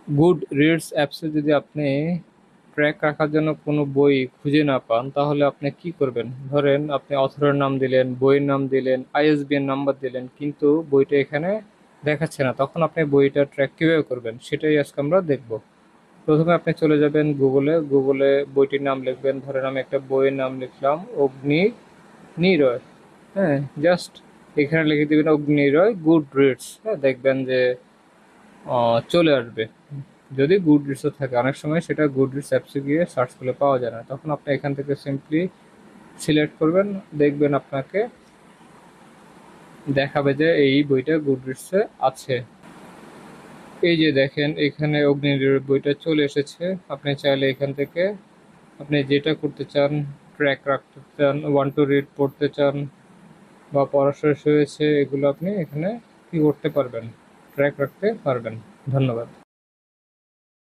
Good reads অ্যাপসে যদি আপনি ট্র্যাক রাখার জন্য কোনো বই খুঁজে না পান, তাহলে আপনি কি করবেন? ধরেন আপনি অথরের নাম দিলেন, বইয়ের নাম দিলেন, আইএসবিএন নাম্বার দিলেন, কিন্তু বইটা এখানে দেখাচ্ছে না। তখন আপনি বইটা ট্র্যাক কীভাবে করবেন সেটাই আজকে আমরা দেখব। প্রথমে আপনি চলে যাবেন গুগলে, গুগলে বইটির নাম লিখবেন। ধরেন আমি একটা বইয়ের নাম লিখলাম অগ্নি নিরয়। হ্যাঁ, জাস্ট এখানে লিখে দেবেন অগ্নিরয় গুড রিডস। হ্যাঁ, দেখবেন যে চলে আসবে। যদি গুড রিডসও থাকে, অনেক সময় সেটা গুড রিডস অ্যাপসে গিয়ে সার্চ করলে পাওয়া যায় না, তখন আপনি এখান থেকে সিম্পলি সিলেক্ট করবেন। দেখবেন আপনাকে দেখাবে যে এই বইটা গুড রিডসে আছে। এই যে দেখেন এখানে অগ্নির বইটা চলে এসেছে। আপনি চাইলে এখান থেকে আপনি যেটা করতে চান, ট্র্যাক রাখতে চান, ওয়ান টু রিড পড়তে চান, বা পড়া শেষ হয়েছে, এগুলো আপনি এখানে কি করতে পারবেন, ট্র্যাক রাখতে পারবেন। ধন্যবাদ।